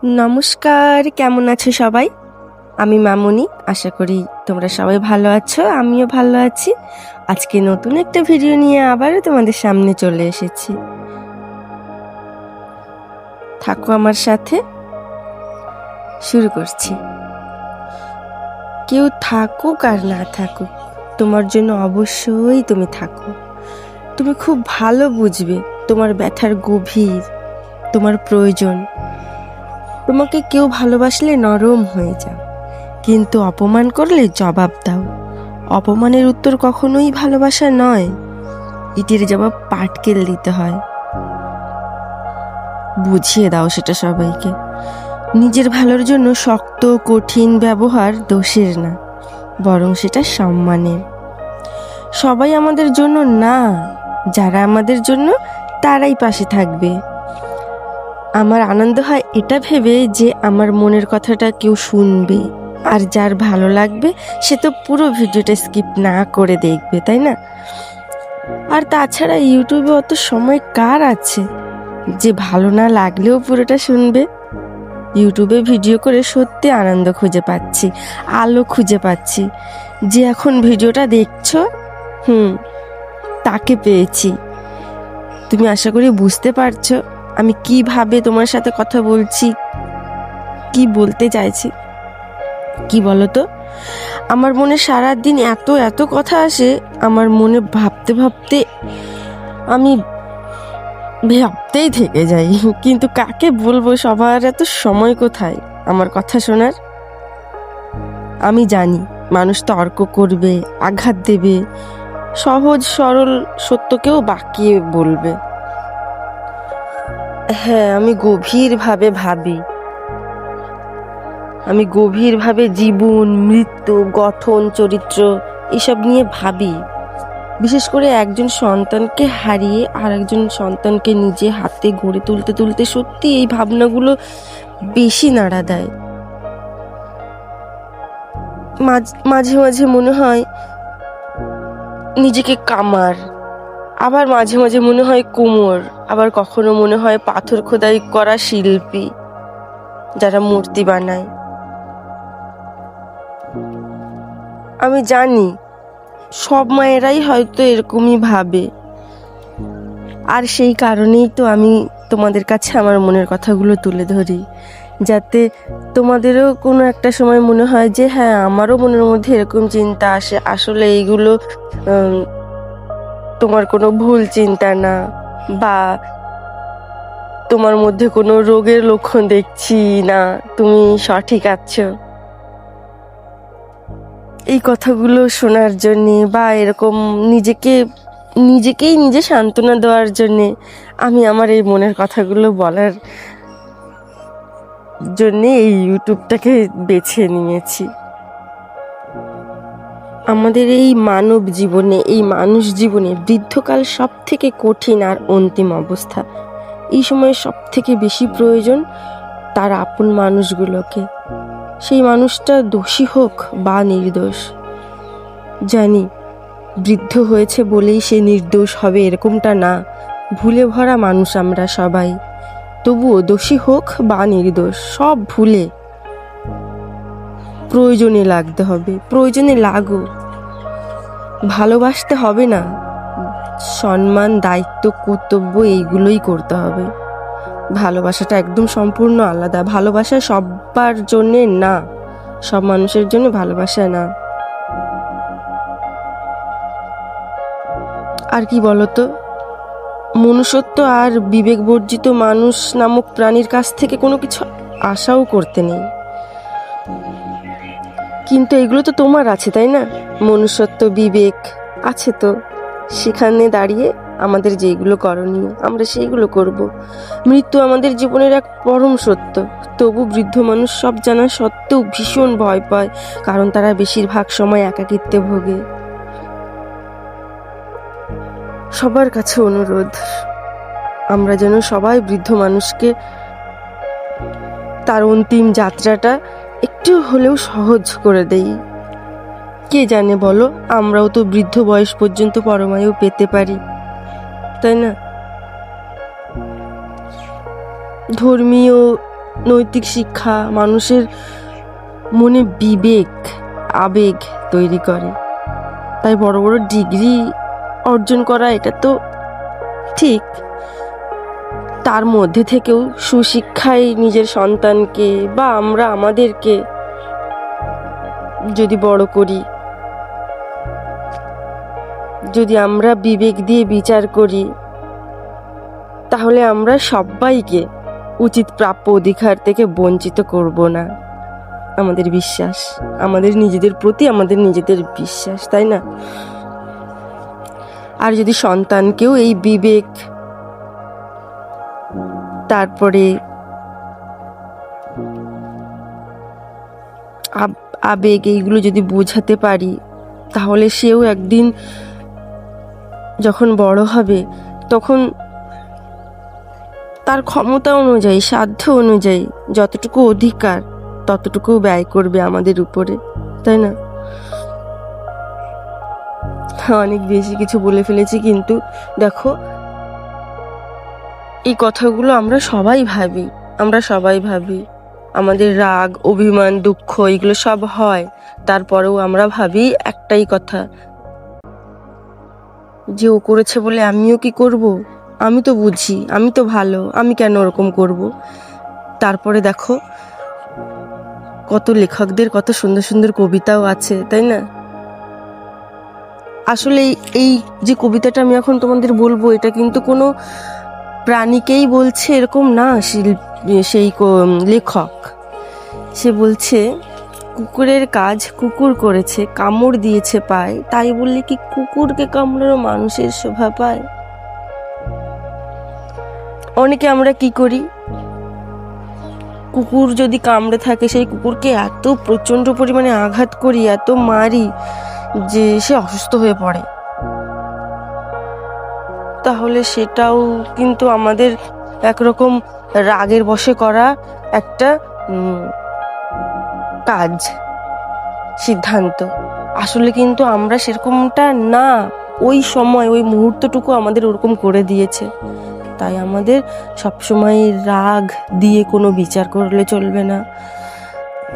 নমস্কার, কেমন আছো সবাই? আমি মামুনি। আশা করি তোমরা সবাই ভালো আছো, আমিও ভালো আছি। আজকে নতুন একটা ভিডিও নিয়ে আবারও তোমাদের সামনে চলে এসেছি। থাকো আমার সাথে, শুরু করছি। কেউ থাকুক আর না থাকুক, তোমার জন্য অবশ্যই তুমি থাকো। তুমি খুব ভালো বুঝবে তোমার ব্যথার গভীর, তোমার প্রয়োজন। তোমাকে কেউ ভালোবাসলে নরম হয়ে যাও, কিন্তু অপমান করলে জবাব দাও। অপমানের উত্তর কখনোই ভালোবাসা নয়, ইটের জবাব পাটকেল দিতে হয়। বুঝিয়ে দাও সেটা সবাইকে। নিজের ভালোর জন্য শক্ত কঠিন ব্যবহার দোষের না, বরং সেটা সম্মানের। সবাই আমাদের জন্য না, যারা আমাদের জন্য তারাই পাশে থাকবে। আমার আনন্দ হয় এটা ভেবে যে আমার মনের কথাটা কেউ শুনবে, আর যার ভালো লাগবে সে তো পুরো ভিডিওটা স্কিপ না করে দেখবে, তাই না? আর তাছাড়া ইউটিউবে অত সময় কার আছে যে ভালো না লাগলেও পুরোটা শুনবে? ইউটিউবে ভিডিও করে সত্যি আনন্দ খুঁজে পাচ্ছি, আলো খুঁজে পাচ্ছি। যে এখন ভিডিওটা দেখছো, তাকে পেয়েছি। তুমি আশা করি বুঝতে পারছো আমি কিভাবে তোমার সাথে কথা বলছি, কি বলতে চাইছি। কি বলতো, আমার মনে সারাদিন এত এত কথা আসে, আমার মনে ভাবতে ভাবতে আমি ভাবতেই থেকে যাই, কিন্তু কাকে বলবো? সবার এত সময় কোথায় আমার কথা শোনার? আমি জানি মানুষ তর্ক করবে, আঘাত দেবে, সহজ সরল সত্যকেও বাঁকিয়ে বলবে। হ্যাঁ, আমি গভীরভাবে জীবন, মৃত্যু, গঠন, চরিত্র এসব নিয়ে ভাবি। বিশেষ করে একজন সন্তানকে হারিয়ে আর একজন সন্তানকে নিজে হাতে গড়ে তুলতে তুলতে সত্যি এই ভাবনাগুলো বেশি নাড়া দেয়। মাঝে মাঝে মনে হয় নিজেকে কামার, আবার মাঝে মাঝে মনে হয় কুমোর, আবার কখনো মনে হয় পাথর খোদাই করা শিল্পী যারা মূর্তি বানায়। আমি জানি সব মায়েরাই হয়তো এরকমই ভাবে, আর সেই কারণেই তো আমি তোমাদের কাছে আমার মনের কথাগুলো তুলে ধরি, যাতে তোমাদেরও কোনো একটা সময় মনে হয় যে হ্যাঁ, আমারও মনের মধ্যে এরকম চিন্তা আসে। আসলে এইগুলো তোমার কোনো ভুল চিন্তা না, বা তোমার মধ্যে কোনো রোগের লক্ষণ দেখছি না, তুমি সঠিক আছো। এই কথাগুলো শোনার জন্যে বা এরকম নিজেকেই নিজে সান্ত্বনা দেওয়ার জন্যে আমি আমার এই মনের কথাগুলো বলার জন্যে এই ইউটিউবটাকে বেছে নিয়েছি। আমাদের এই মানব জীবনে, এই মানুষ জীবনে বৃদ্ধকাল সব থেকে কঠিন আর অন্তিম অবস্থা। এই সময় সব থেকে বেশি প্রয়োজন তার আপন মানুষগুলোকে। সেই মানুষটা দোষী হোক বা নির্দোষ। জানি বৃদ্ধ হয়েছে বলেই সে নির্দোষ হবে এরকমটা না, ভুলে ভরা মানুষ আমরা সবাই। তবুও দোষী হোক বা নির্দোষ, সব ভুলে প্রয়োজনে লাগতে হবে। প্রয়োজনে লাগো, ভালোবাসতে হবে না, সম্মান, দায়িত্ব, কর্তব্য এইগুলোই করতে হবে। ভালোবাসাটা একদম সম্পূর্ণ আলাদা। ভালোবাসা সবার জন্যে না, সব মানুষের জন্য ভালোবাসা না। আর কি বলতো, মনুষ্যত্ব আর বিবেক বর্জিত মানুষ নামক প্রাণীর কাছ থেকে কোনো কিছু আশাও করতে নেই। কিন্তু এগুলো তো তোমার আছে, তাই না? মনুষ্যত্ব, বিবেক আছে তো। সেখানে দাঁড়িয়ে আমাদের যেগুলো করণীয় আমরা সেইগুলো করব। মৃত্যু আমাদের জীবনের এক পরম সত্য, তবু বৃদ্ধ মানুষ সব জানা সত্ত্বেও ভীষণ ভয় পায়, কারণ তারা বেশিরভাগ সময় একাকিত্বে ভোগে। সবার কাছে অনুরোধ, আমরা যেন সবাই বৃদ্ধ মানুষকে তার অন্তিম যাত্রাটা একটু হলেও সহজ করে দেই। কে জানে বলো, আমরাও তো বৃদ্ধ বয়স পর্যন্ত পরমায়ু পেতে পারি, তাই না? ধর্মীয় নৈতিক শিক্ষা মানুষের মনে বিবেক আবেগ তৈরি করে। তাই বড় বড় ডিগ্রি অর্জন করা এটা তো ঠিক, তার মধ্যে থেকেও সুশিক্ষায় নিজের সন্তানকে বা আমরা আমাদেরকে যদি বড় করি, যদি আমরা বিবেক দিয়ে বিচার করি, তাহলে আমরা সবাইকে উচিত প্রাপ্য অধিকার থেকে বঞ্চিত করব না। আমাদের বিশ্বাস, আমাদের নিজেদের প্রতি আমাদের নিজেদের বিশ্বাস, তাই না? আর যদি সন্তানকেও এই বিবেক, তারপরে আবেগ, এইগুলো যদি বোঝাতে পারি, তাহলে সেও একদিন যখন বড় হবে তখন তার ক্ষমতা অনুযায়ী, সাধ্য অনুযায়ী যতটুকু অধিকার ততটুকু ব্যয় করবে আমাদের উপরে, তাই না? অনেক বেশি কিছু বলে ফেলেছি, কিন্তু দেখো এই কথাগুলো আমরা সবাই ভাবি, আমাদের রাগ, অভিমান, দুঃখ এগুলো সব হয়, তারপরেও আমরা ভাবি একটাই কথা, যে ও করেছে বলে আমিও কি করব? আমি তো বুঝি, আমি তো ভালো, আমি কেন ওরকম করব? তারপরে দেখো কত লেখকদের কত সুন্দর সুন্দর কবিতাও আছে, তাই না? আসলে এই যে কবিতাটা আমি এখন তোমাদের বলবো, এটা কিন্তু কোনো প্রাণীকেই বলছে এরকম না। সেই লেখক সে বলছে, কুকুরের কাজ কুকুর করেছে, কামড় দিয়েছে পায়, তাই বললে কি কুকুরকে কামড়ানো মানুষের শোভা পায়? অনেকে আমরা কি করি, কুকুর যদি কামড়ে থাকে সেই কুকুরকে এত প্রচণ্ড পরিমাণে আঘাত করি, এত মারি যে সে অসুস্থ হয়ে পড়ে। তাহলে সেটাও কিন্তু আমাদের একরকম রাগের বশে করা একটা কাজ, সিদ্ধান্ত। আসলে কিন্তু আমরা সেরকমটা না, ওই সময় ওই মুহূর্তটুকু আমাদের ওরকম করে দিয়েছে। তাই আমাদের সবসময় রাগ দিয়ে কোনো বিচার করলে চলবে না,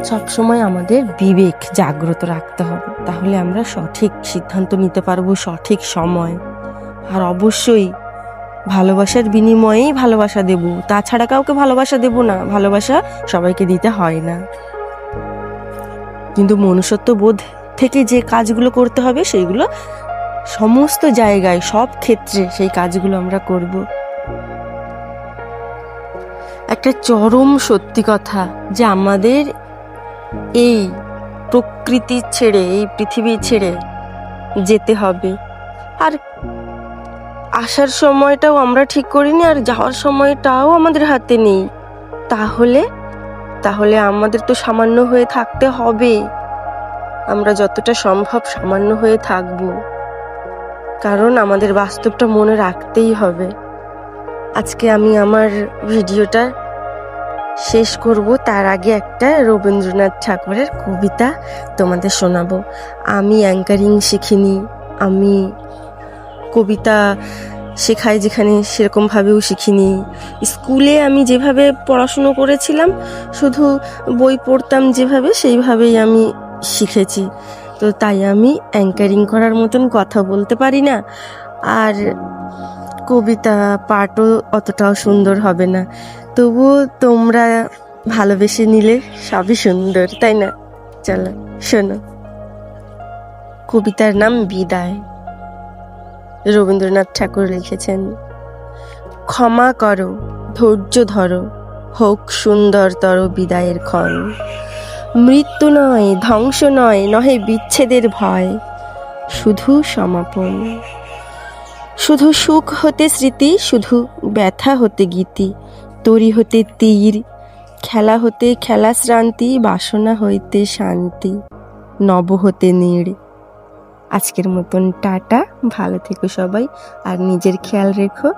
সবসময় আমাদের বিবেক জাগ্রত রাখতে হবে, তাহলে আমরা সঠিক সিদ্ধান্ত নিতে পারবো সঠিক সময়। আর অবশ্যই ভালোবাসার বিনিময়েই ভালোবাসা দেব, তাছাড়া কাউকে ভালোবাসা দেব না। ভালোবাসা সবাইকে দিতে হয় না, কিন্তু মনুষ্যত্ব বোধ থেকে যে কাজগুলো করতে হবে সেইগুলো সমস্ত জায়গায়, সব ক্ষেত্রে সেই কাজগুলো আমরা করব। একটা চরম সত্যি কথা যে আমাদের এই প্রকৃতি ছেড়ে, এই পৃথিবী ছেড়ে যেতে হবে। আর আসার সময়টাও আমরা ঠিক করিনি, আর যাওয়ার সময়টাও আমাদের হাতে নেই। তাহলে আমাদের তো সামান্য হয়ে থাকতে হবে। আমরা যতটা সম্ভব সামান্য হয়ে থাকব, কারণ আমাদের বাস্তবটা মনে রাখতেই হবে। আজকে আমি আমার ভিডিওটা শেষ করব, তার আগে একটা রবীন্দ্রনাথ ঠাকুরের কবিতা তোমাদের শোনাবো। আমি অ্যাঙ্কারিং শিখিনি, আমি কবিতা শেখাই যেখানে সেরকমভাবেও শিখিনি। স্কুলে আমি যেভাবে পড়াশুনো করেছিলাম, শুধু বই পড়তাম যেভাবে, সেইভাবেই আমি শিখেছি। তো তাই আমি অ্যাঙ্কারিং করার মতন কথা বলতে পারি না, আর কবিতা পাঠও অতটাও সুন্দর হবে না। তবুও তোমরা ভালোবেসে নিলে সবই সুন্দর, তাই না? চলো শোনো। কবিতার নাম বিদায়, রবীন্দ্রনাথ ঠাকুর লিখেছেন। ক্ষমা করো, ধৈর্য ধরো, হোক সুন্দরতর বিদায়ের ক্ষণ। মৃত্যু নয়, ধ্বংস নয়, নহে বিচ্ছেদের ভয়, শুধু সমাপন। শুধু সুখ হতে স্মৃতি, শুধু ব্যথা হতে গীতি, তরি হতে তীর, খেলা হতে খেলা শ্রান্তি, বাসনা হইতে শান্তি, নব হতে নীড়। আজকের মতন টাটা, ভালো থেকো সবাই, আর নিজের খেয়াল রেখো।